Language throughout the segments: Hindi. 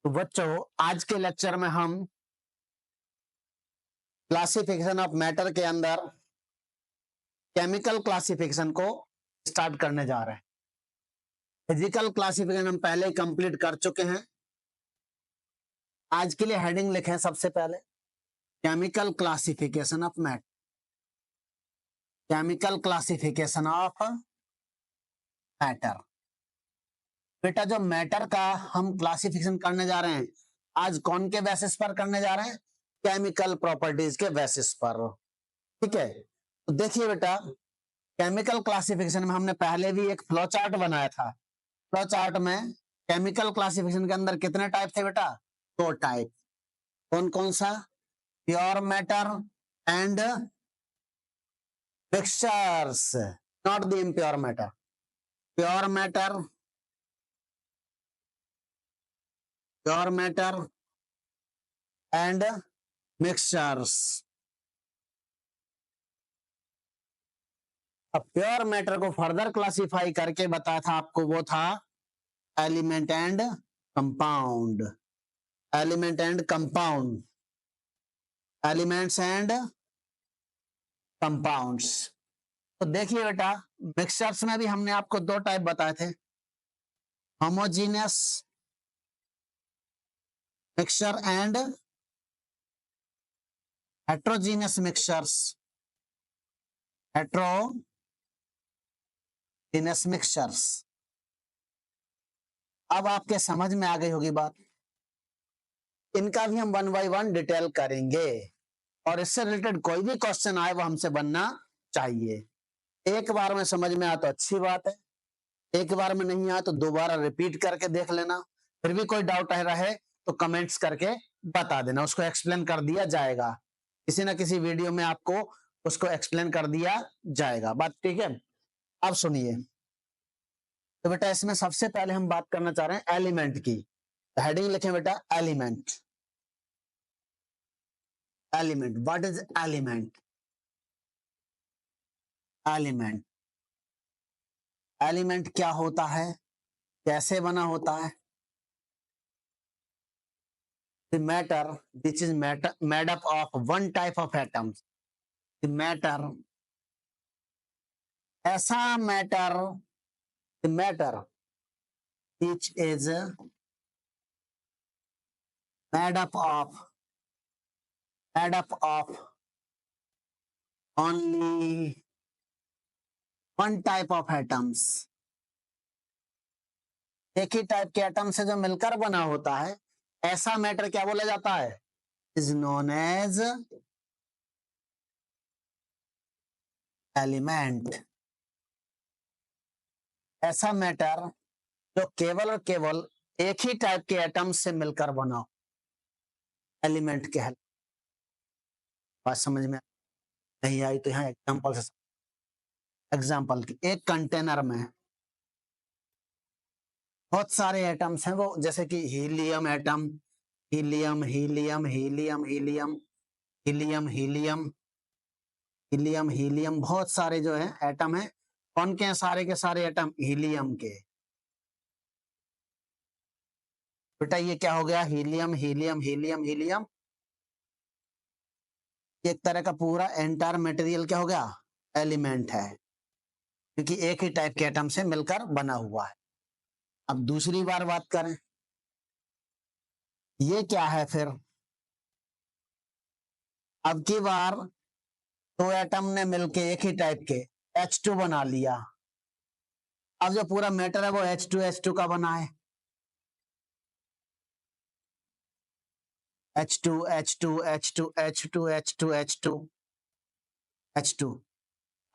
तो बच्चों आज के लेक्चर में हम क्लासिफिकेशन ऑफ मैटर के अंदर केमिकल क्लासिफिकेशन को स्टार्ट करने जा रहे हैं। फिजिकल क्लासिफिकेशन हम पहले ही कंप्लीट कर चुके हैं। आज के लिए हेडिंग लिखें सबसे पहले chemical classification of matter. Chemical classification of matter. बेटा जो मैटर का हम क्लासिफिकेशन करने जा रहे हैं आज कौन के बेसिस पर करने जा रहे हैं? केमिकल प्रॉपर्टीज के बेसिस पर। ठीक है, तो देखिए बेटा केमिकल क्लासिफिकेशन में हमने पहले भी एक फ्लो चार्ट बनाया था। फ्लो चार्ट में केमिकल क्लासिफिकेशन के अंदर कितने टाइप थे बेटा? दो टाइप। कौन कौन सा? Pure matter and mixtures, not the impure matter. Pure matter, pure matter and mixtures. अब प्योर मैटर को फर्दर क्लासिफाई करके बताया था आपको, वो था element and compound. Element and compound, elements and compounds. तो देखिए बेटा मिक्सचर्स में भी हमने आपको दो टाइप बताए थे, homogeneous mixture and heterogeneous mixtures. Heterogeneous mixtures. अब आपके समझ में आ गई होगी बात। इनका भी हम वन बाय वन डिटेल करेंगे और इससे रिलेटेड कोई भी क्वेश्चन आए वो हमसे बनना चाहिए। एक बार में समझ में आया तो अच्छी बात है, एक बार में नहीं आया तो दोबारा रिपीट करके देख लेना। फिर भी कोई डाउट रहे तो कमेंट्स करके बता देना, उसको एक्सप्लेन कर दिया जाएगा। किसी ना किसी वीडियो में आपको उसको एक्सप्लेन कर दिया जाएगा। बात ठीक है? अब सुनिए, तो बेटा इसमें सबसे पहले हम बात करना चाह रहे हैं एलिमेंट की। हेडिंग लिखें बेटा element. Element, what is element? Element, element क्या होता है, कैसे बना होता है? The matter which is made up of one type of atoms. The matter, ऐसा matter, the matter which is made up of only one type of atoms. एक ही टाइप के एटम से जो मिलकर बना होता है ऐसा मैटर क्या बोला जाता है? Is known as element. ऐसा मैटर जो केवल और केवल एक ही टाइप के एटम से मिलकर बना हो एलिमेंट कहलाता। बात समझ में नहीं आई तो यहाँ एग्जांपल से, एग्जांपल की एक कंटेनर में बहुत सारे एटम्स हैं, वो जैसे कि helium atom, helium helium helium helium helium helium helium helium, बहुत सारे जो है एटम है। कौन के हैं? सारे के सारे एटम हीलियम के। बेटा ये क्या हो गया? Helium helium helium helium. एक तरह का पूरा एंटायर मटेरियल क्या हो गया? एलिमेंट है, क्योंकि एक ही टाइप के एटम से मिलकर बना हुआ है। अब दूसरी बार बात करें, ये क्या है फिर? अब की बार दो एटम ने मिलके एक ही टाइप के H2 बना लिया। अब जो पूरा मैटर है वो H2 का बना है। H2 H2 H2 H2 H2 H2 H2।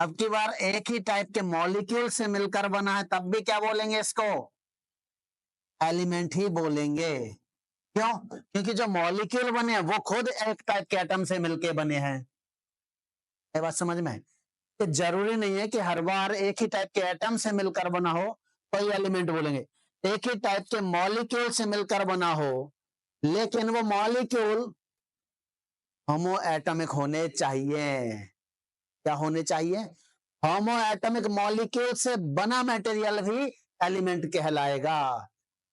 अब की बार एक ही टाइप के मॉलिक्यूल से मिलकर बना है, तब भी क्या बोलेंगे इसको? एलिमेंट ही बोलेंगे। क्यों? क्योंकि जो मॉलिक्यूल बने हैं वो खुद एक टाइप के एटम से मिलके बने हैं। ये बात समझ में? तो जरूरी नहीं है कि हर बार एक ही टाइप के एटम से मिलकर बना हो तो ये एलिमेंट बोलेंगे। एक ही टाइप के मॉलिक्यूल से मिलकर बना हो लेकिन वो मॉलिक्यूल होमो एटॉमिक होने चाहिए। क्या होने चाहिए? होमो एटॉमिक मॉलिक्यूल से बना मटेरियल भी एलिमेंट कहलाएगा।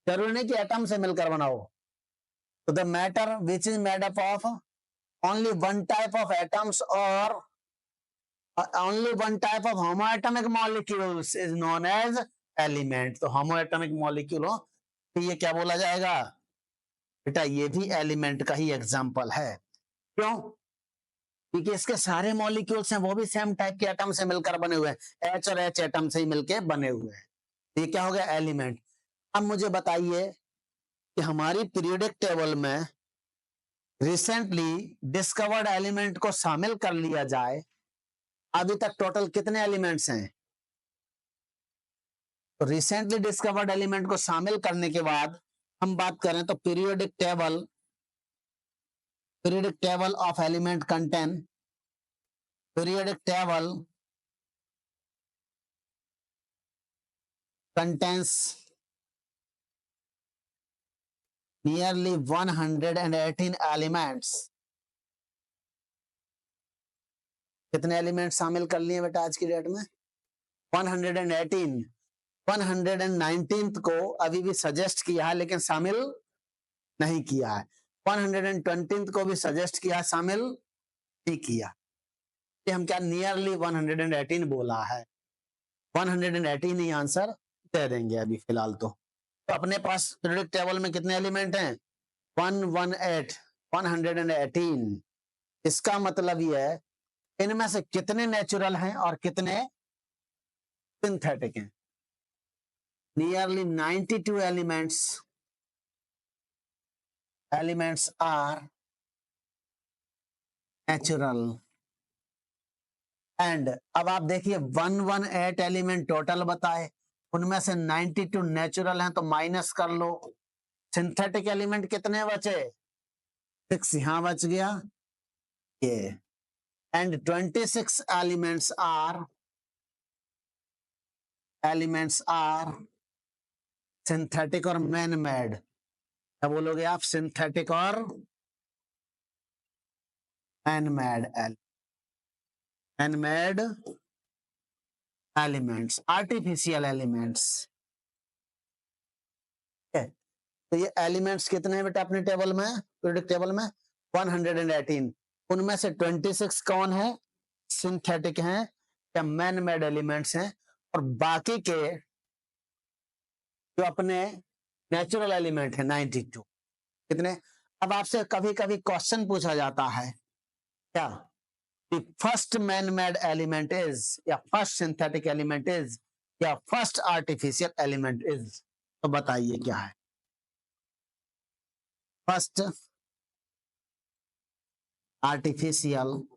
जरूरी नहीं कि एटम से मिलकर बना हो। तो the matter which is made up of only one type of atoms or only one type of homoatomic molecules is known as element. तो homoatomic molecule हो तो ये क्या बोला जाएगा बेटा, ये भी एलिमेंट का ही एग्जाम्पल है। क्यों? क्योंकि इसके सारे मॉलिक्यूल्स हैं वो भी सेम टाइप के एटम से मिलकर बने हुए हैं, एच और एच एटम से ही मिलकर बने हुए हैं। ये क्या हो गया? एलिमेंट। अब मुझे बताइए कि हमारी पीरियोडिक टेबल में रिसेंटली डिस्कवर्ड एलिमेंट को शामिल कर लिया जाए, अभी तक टोटल कितने एलिमेंट्स हैं? तो रिसेंटली डिस्कवर्ड एलिमेंट को शामिल करने के बाद हम बात करें तो periodic table of element contain contains nearly 118 elements. कितने एलिमेंट शामिल कर लिए बेटा आज की डेट में? 118। 119 को अभी भी सजेस्ट किया है लेकिन शामिल नहीं किया है। 120 को भी सजेस्ट किया, शामिल नहीं किया। कि हम क्या नियरली 118 बोला है, 118 ही आंसर दे देंगे अभी फिलहाल। तो अपने पास पीरियोडिक टेबल में कितने एलिमेंट हैं? 118। इसका मतलब ये है इनमें से कितने नेचुरल हैं और कितने सिंथेटिक हैं। Nearly 92 elements are natural. And अब आप देखिए 118 एलिमेंट टोटल बताए, उनमें से 92 नेचुरल हैं तो माइनस कर लो। सिंथेटिक एलिमेंट कितने बचे? 6 यहां बच गया ये। एंड 26 एलिमेंट्स आर सिंथेटिक और मैन मेड। क्या बोलोगे आप? सिंथेटिक और man made elements, artificial elements. तो ये एलिमेंट्स कितने हैं बेटा अपने टेबल में, पीरियोडिक टेबल में? 118। उनमें से 26 कौन है? सिंथेटिक हैं या मैन मेड एलिमेंट्स हैं, और बाकी के जो अपने नेचुरल एलिमेंट है 92। कितने? अब आपसे कभी कभी क्वेश्चन पूछा जाता है क्या, first man made element is, या फर्स्ट सिंथेटिक एलिमेंट इज, या फर्स्ट आर्टिफिशियल एलिमेंट इज? तो बताइए क्या है? फर्स्ट आर्टिफिशियल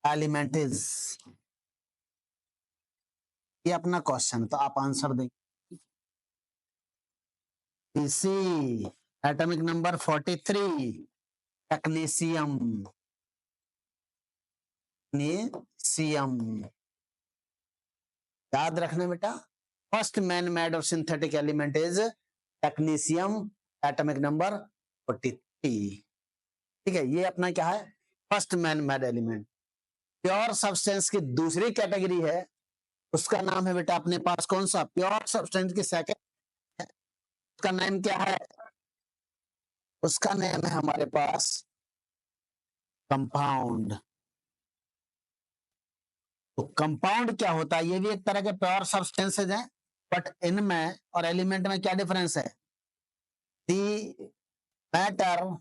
एलिमेंट इज, ये अपना क्वेश्चन, तो आप आंसर देंगे। इसी एटॉमिक नंबर 43 टेक्नीशियम। याद रखना बेटा, फर्स्ट मैन मेड और synthetic element is technetium, atomic number 43। ठीक है, ये अपना क्या है? First man made element. Pure substance की दूसरी कैटेगरी है, उसका नाम है बेटा अपने पास कौन सा? प्योर सब्सटेंस की सेकंड, उसका नाम क्या है? उसका नाम है हमारे पास कंपाउंड। तो कंपाउंड क्या होता है? ये भी एक तरह के प्योर सब्सटेंसेज हैं, बट इनमें और एलिमेंट में क्या डिफरेंस है? दी मैटर,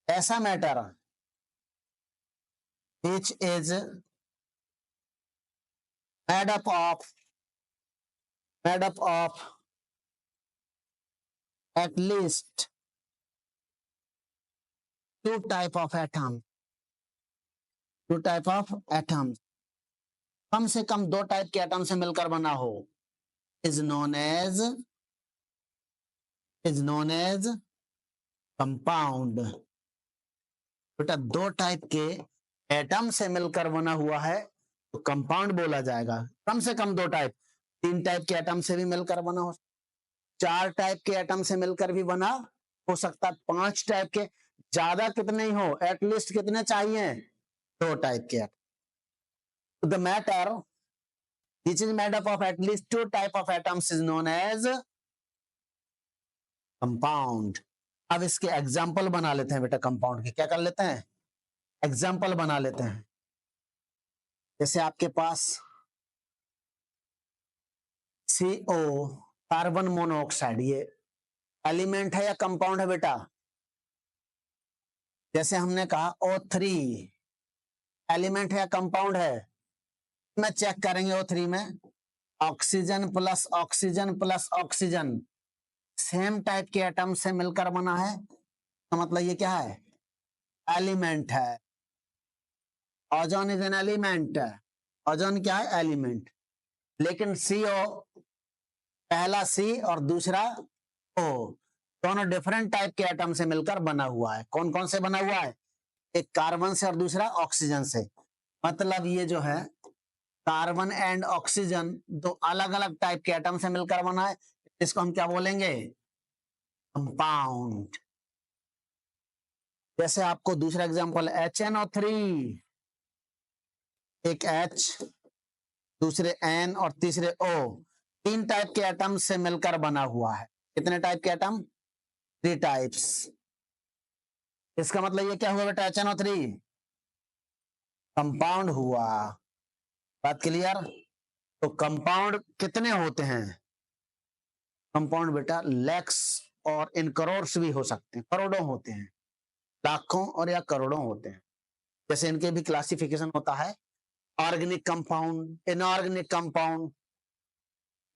ऐसा matter which is made up of at least two type of atoms, कम से कम दो टाइप के एटम से मिलकर बना हो, is known as कंपाउंड। बेटा दो टाइप के एटम से मिलकर बना हुआ है तो कंपाउंड बोला जाएगा। कम से कम दो टाइप, 3 टाइप के एटम से भी मिलकर बना हो, 4 टाइप के एटम से मिलकर भी बना हो सकता, 5 टाइप के, ज्यादा कितने ही हो, एटलीस्ट कितने चाहिए? 2 टाइप के atom. The matter which is made up of at least 2 type of atoms is known as compound. अब इसके एग्जाम्पल बना लेते हैं बेटा कंपाउंड के। क्या कर लेते हैं? एग्जाम्पल बना लेते हैं। जैसे आपके पास CO, कार्बन मोनोऑक्साइड, ये एलिमेंट है या कंपाउंड है बेटा? जैसे हमने कहा O3 एलिमेंट है या कंपाउंड है? मैं चेक करेंगे O3 में oxygen plus oxygen plus oxygen same type के एटम से मिलकर बना है, तो मतलब ये क्या है? एलिमेंट है। Ozone is an element. Ozone क्या है? एलिमेंट। लेकिन CO, पहला C और दूसरा O, दोनों डिफरेंट टाइप के एटम से मिलकर बना हुआ है। कौन कौन से बना हुआ है? एक कार्बन से और दूसरा ऑक्सीजन से। मतलब ये जो है कार्बन एंड ऑक्सीजन दो अलग अलग टाइप के एटम से मिलकर बना है, इसको हम क्या बोलेंगे? कंपाउंड। जैसे आपको दूसरा एग्जांपल HNO3, एक H, दूसरे N और तीसरे O, तीन टाइप के एटम से मिलकर बना हुआ है। कितने टाइप के एटम? 3 टाइप्स। इसका मतलब ये क्या हुआ बेटा? HNO3 कंपाउंड हुआ। बात क्लियर? तो कंपाउंड कितने होते हैं? कंपाउंड बेटा लैक्स और इन करोड़ भी हो सकते हैं, करोड़ों होते हैं, लाखों और या करोड़ों होते हैं। जैसे इनके भी क्लासिफिकेशन होता है, ऑर्गेनिक कंपाउंड, इनऑर्गेनिक कंपाउंड।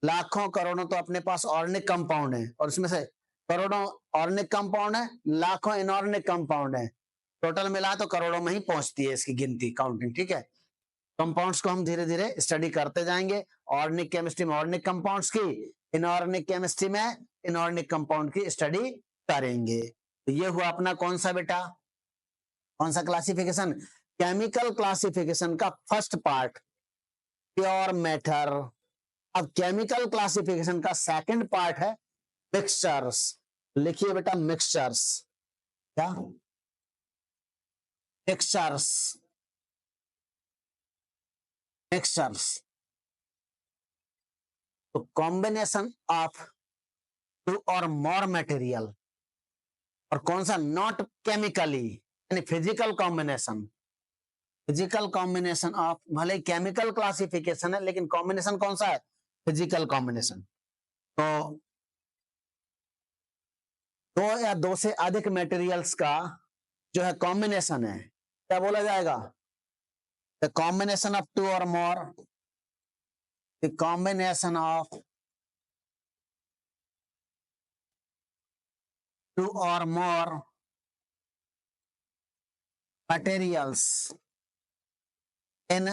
लाखों करोड़ों तो अपने पास ऑर्गेनिक कंपाउंड है, और उसमें से करोड़ों ऑर्गेनिक कंपाउंड है, लाखों इनऑर्गेनिक कंपाउंड है। टोटल मिला तो करोड़ों में ही पहुंचती है इसकी गिनती, काउंटिंग। ठीक है, कंपाउंड्स को हम धीरे धीरे स्टडी करते जाएंगे। ऑर्गेनिक केमिस्ट्री में ऑर्गेनिक कंपाउंड्स की, इनऑर्गेनिक केमिस्ट्री में इनऑर्गेनिक कंपाउंड की स्टडी करेंगे। तो ये हुआ अपना कौन सा बेटा? कौन सा क्लासिफिकेशन? केमिकल क्लासिफिकेशन का फर्स्ट पार्ट, प्योर मैटर। अब केमिकल क्लासिफिकेशन का सेकंड पार्ट है मिक्सचर्स। लिखिए बेटा मिक्सचर्स। क्या? मिक्सचर्स। मिक्सचर्स तो कॉम्बिनेशन ऑफ 2 और मोर मटेरियल, और कौन सा? नॉट केमिकली, यानी physical combination. Physical combination of, भले केमिकल क्लासिफिकेशन है लेकिन कॉम्बिनेशन कौन सा है? Physical combination. तो 2 या 2 से अधिक मटेरियल्स का जो है कॉम्बिनेशन है, क्या बोला जाएगा? द कॉम्बिनेशन ऑफ 2 और more, the combination of 2 or more materials in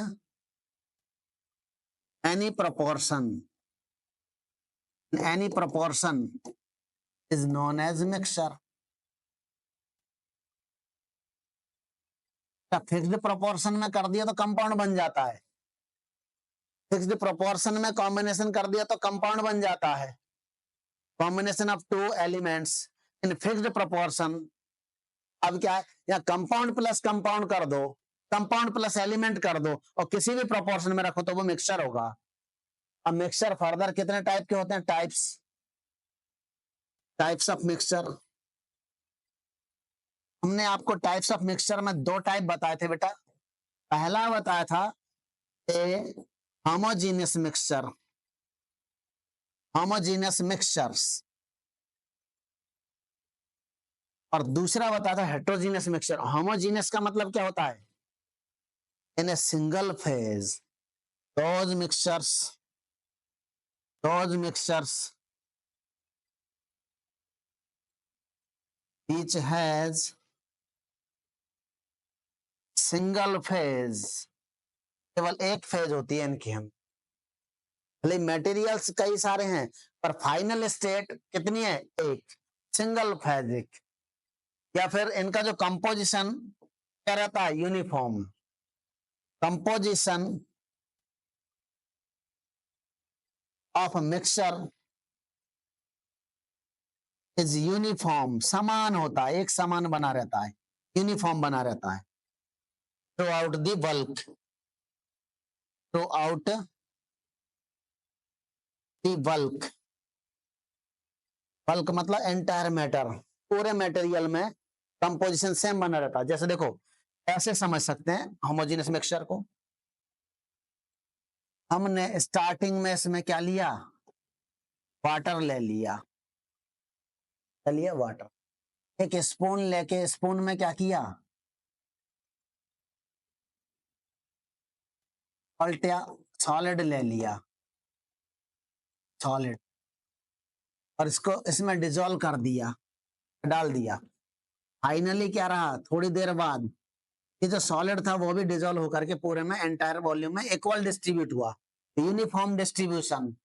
any proportion is known as mixture. Fixed proportion में कर दिया तो कंपाउंड बन जाता है। फिक्स्ड प्रोपोर्शन में कॉम्बिनेशन कर दिया तो कंपाउंड बन जाता है। Combination of 2 elements in fixed proportion. अब क्या है? या कंपाउंड प्लस कंपाउंड कर दो, कंपाउंड प्लस एलिमेंट कर दो, और किसी भी प्रोपोर्शन में रखो तो वो मिक्सचर होगा। अब मिक्सचर फर्दर कितने टाइप के होते हैं? Types of mixture. हमने आपको टाइप्स ऑफ मिक्सचर में 2 टाइप बताए थे बेटा। पहला बताया था ए होमोजेनियस मिक्सचर, होमोजेनियस मिक्सचर्स, और दूसरा बताया था हेट्रोजीनियस मिक्सचर। होमोजेनियस का मतलब क्या होता है? In a single phase, those mixtures which has single phase, केवल एक फेज होती है इनकी। हम भले मटेरियल्स कई सारे हैं पर फाइनल स्टेट कितनी है? एक, सिंगल फेजिक। या फिर इनका जो कंपोजिशन क्या रहता है? Uniform. Composition of mixture is uniform, समान होता है, एक समान बना रहता है, यूनिफॉर्म बना रहता है through out the bulk, through out the bulk. Bulk मतलब एंटायर मैटर, पूरे मटेरियल में कंपोजिशन सेम बना रहता है। जैसे देखो ऐसे समझ सकते हैं होमोजेनियस मिक्सचर को, हमने स्टार्टिंग में इसमें क्या लिया, वाटर ले लिया, चलिए वाटर, एक स्पून लेके स्पून में क्या किया, पलटिया, सॉलिड ले लिया, सॉलिड, और इसको इसमें डिजोल्व कर दिया, डाल दिया। फाइनली क्या रहा, थोड़ी देर बाद ये जो सॉलिड था वो भी डिजोल्व होकर के पूरे में एंटायर वॉल्यूम में इक्वल डिस्ट्रीब्यूट हुआ, यूनिफॉर्म डिस्ट्रीब्यूशन।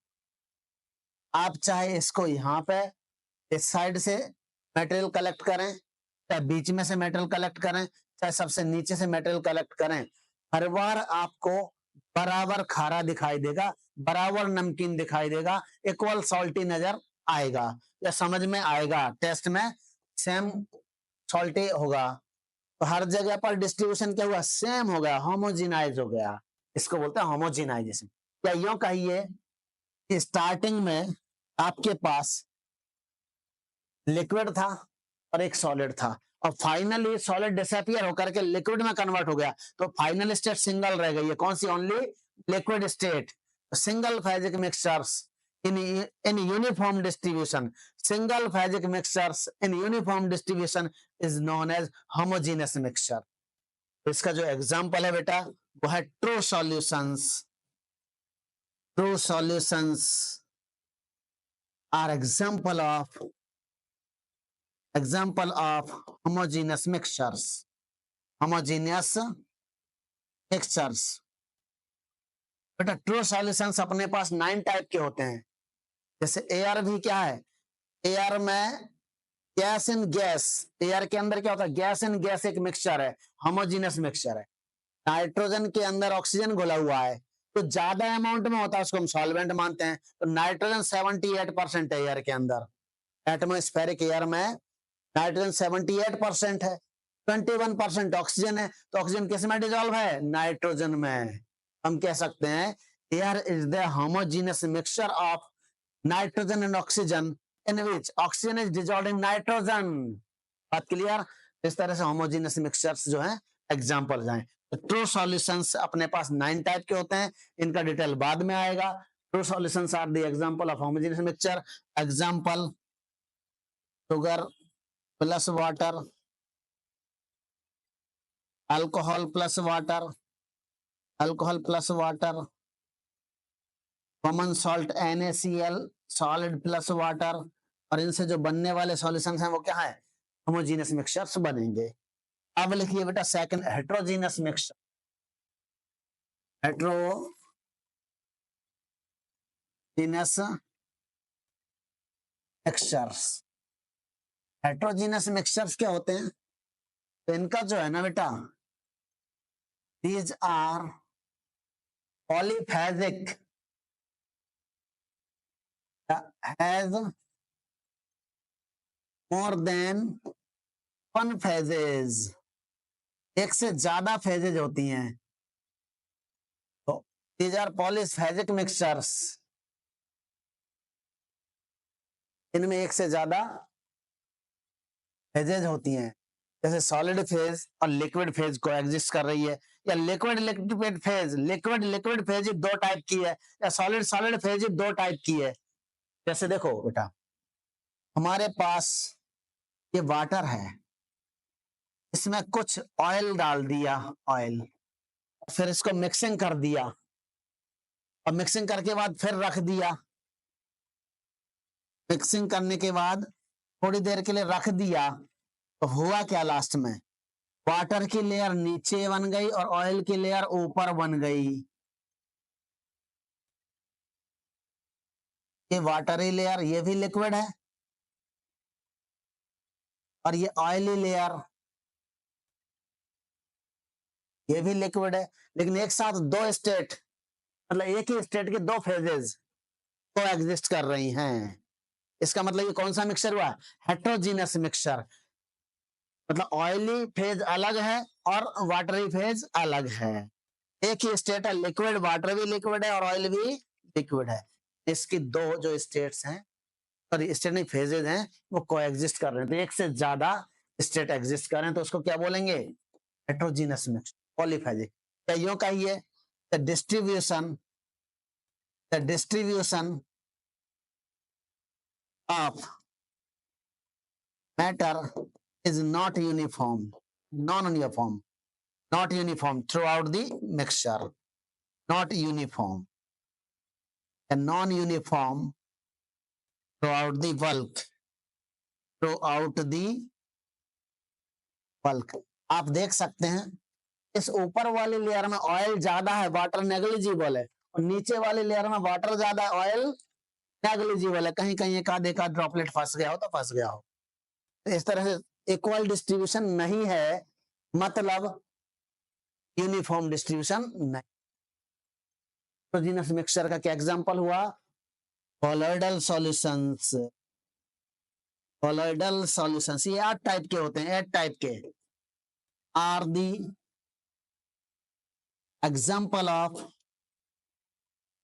आप चाहे इसको यहाँ पे इस साइड से मटेरियल कलेक्ट करें, चाहे बीच में से मटेरियल कलेक्ट करें, चाहे सबसे नीचे से मटेरियल कलेक्ट करें, हर बार आपको बराबर खारा दिखाई देगा, बराबर नमकीन दिखाई देगा, इक्वल सॉल्टी नजर आएगा, या समझ में आएगा, टेस्ट में सेम सॉल्टी होगा। तो हर जगह पर डिस्ट्रीब्यूशन क्या हुआ, सेम हो गया, होमोजेनाइज हो गया, इसको बोलते हैं होमोजेनाइजेशन। या यूं कहिए कि स्टार्टिंग में आपके पास लिक्विड था और एक सॉलिड था, और फाइनली सॉलिड डिसअपियर होकर के लिक्विड में कन्वर्ट हो गया, तो फाइनल स्टेट सिंगल रह गई है, कौन सी, only liquid state. Single phasic mixtures in uniform distribution, single phasic mixtures in uniform distribution is known as homogeneous mixture। इसका जो एग्जांपल है बेटा वो है true solutions. True solutions are example of homogeneous mixtures। homogeneous mixtures बेटा, ट्रू सॉल्यूशंस अपने पास 9 टाइप के होते हैं। जैसे एआर भी क्या है, एआर में गैस इन गैस, एयर के अंदर क्या होता है, गैस इन गैस एक मिक्सचर है, होमोजेनियस मिक्सचर है। नाइट्रोजन के अंदर ऑक्सीजन घुला हुआ है, तो ज्यादा अमाउंट में होता है, उसको हम सॉल्वेंट मानते हैं। तो नाइट्रोजन 78% है एयर के अंदर, एटमॉस्फेरिक एयर में नाइट्रोजन 78% है, 21% ऑक्सीजन है, तो ऑक्सीजन किस में डिजोल्व है, नाइट्रोजन में। हम कह सकते हैं air is the homogeneous mixture of nitrogen and oxygen in which oxygen is dissolved in nitrogen। बात क्लियर। इस तरह से होमोजेनियस मिक्सचर्स जो हैं एग्जांपल्स हैं। तो ट्रू सॉल्यूशंस अपने पास 9 टाइप के होते हैं, इनका डिटेल बाद में आएगा। True solutions are the example of homogeneous mixture. Example, sugar plus water, alcohol plus water, alcohol plus water, common salt NaCl, solid plus water, और इनसे जो बनने वाले सॉल्यूशंस हैं वो क्या है, होमोजेनियस मिक्सचर्स बनेंगे। अब लिखिए बेटा second, heterogeneous mixture. Heterogeneous mixtures, heterogeneous mixtures क्या होते हैं, तो इनका जो है ना बेटा, these are polyphasic, has more than 1 phases, एक से ज्यादा फेजेज होती हैं। तो these are polyphasic mixtures, इनमें एक से ज्यादा फेजेज होती हैं। जैसे सॉलिड फेज और लिक्विड फेज को एग्जिस्ट कर रही है, या liquid liquid phase, liquid liquid phase 2 type की है, या सॉलिड सॉलिड फेज 2 टाइप की है। जैसे देखो बेटा, हमारे पास ये वाटर है, इसमें कुछ ऑयल डाल दिया, ऑयल, फिर इसको मिक्सिंग कर दिया, और मिक्सिंग करके बाद फिर रख दिया, मिक्सिंग करने के बाद थोड़ी देर के लिए रख दिया, तो हुआ क्या लास्ट में, वाटर की लेयर नीचे बन गई और ऑयल की लेयर ऊपर बन गई। ये वाटरी लेयर, ये भी लिक्विड है, और ये ऑयली लेयर, ये भी लिक्विड है, लेकिन एक साथ 2 स्टेट, मतलब एक ही स्टेट के 2 फेजेस को एग्जिस्ट कर रही हैं। इसका मतलब ये कौन सा मिक्सचर हुआ, हेट्रोजीनियस मिक्सचर। मतलब ऑयली फेज अलग है और वाटरी फेज अलग है, एक ही स्टेट है, लिक्विड, वाटर भी लिक्विड है और ऑयल भी लिक्विड है। इसकी 2 जो स्टेट्स हैं सॉरी स्टेट नहीं, फेजेज हैं, वो कोएग्जिस्ट कर रहे हैं, तो एक से ज्यादा स्टेट एग्जिस्ट कर रहे हैं, तो उसको क्या बोलेंगे? Heterogeneous mix, polyphasic. क्या यूं कहिए, the distribution of matter is not uniform, non-uniform, not uniform throughout the mixture, not uniform, and non-uniform throughout the bulk, throughout the bulk। आप देख सकते हैं इस ऊपर वाली लेयर में ऑयल ज्यादा है, वाटर नेग्लिजिबल है, और नीचे वाली लेयर में वाटर ज्यादा है, ऑयल नेग्लिजिबल है। कहीं कहीं एक आध ड्रॉपलेट फंस गया हो तो फंस गया हो। तो इस तरह से इक्वल डिस्ट्रीब्यूशन नहीं है, मतलब यूनिफॉर्म डिस्ट्रीब्यूशन नहीं। हेट्रोजीनस मिक्सचर का क्या एग्जांपल हुआ? Colloidal solutions. कोलॉइडल सॉल्यूशंस ये 8 टाइप के होते हैं, 8 टाइप के are the example of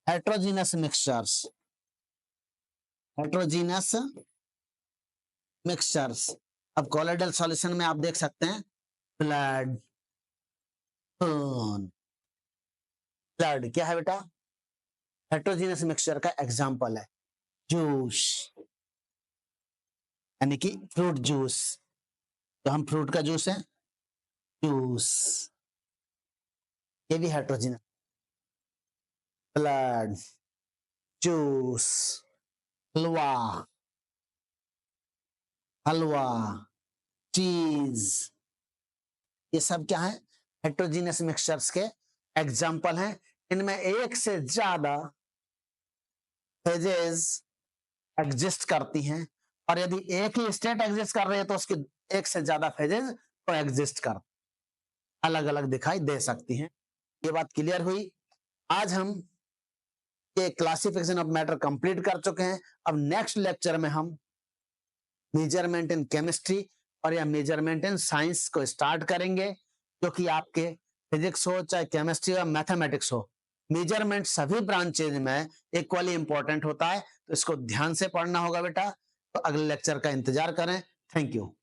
heterogeneous mixtures. Heterogeneous mixtures. अब कोलॉइडल सॉल्यूशन में आप देख सकते हैं ब्लड, खून। ब्लड क्या है बेटा? हेट्रोजीनस मिक्सचर का एग्जांपल है। जूस यानी कि फ्रूट जूस, तो हम फ्रूट का जूस है जूस, ये भी हेट्रोजीनस। ब्लड, जूस, हलवा, हलवा, चीज, ये सब क्या है? हेट्रोजीनस मिक्सचर्स के एग्जाम्पल हैं। इनमें एक से ज्यादा फेजेस एग्जिस्ट करती हैं, और यदि एक ही स्टेट एग्जिस्ट कर रही है तो उसकी एक से ज्यादा फेजेस को एग्जिस्ट कर अलग अलग दिखाई दे सकती हैं। ये बात क्लियर हुई। आज हम ये क्लासिफिकेशन ऑफ मैटर कंप्लीट कर चुके हैं। अब नेक्स्ट लेक्चर में हम मेजरमेंट इन केमिस्ट्री और या मेजरमेंट इन साइंस को स्टार्ट करेंगे, जो कि आपके फिजिक्स हो चाहे केमिस्ट्री या मैथमेटिक्स हो, मेजरमेंट सभी ब्रांचेज में इक्वली इंपॉर्टेंट होता है। तो इसको ध्यान से पढ़ना होगा बेटा। तो अगले लेक्चर का इंतजार करें। Thank you.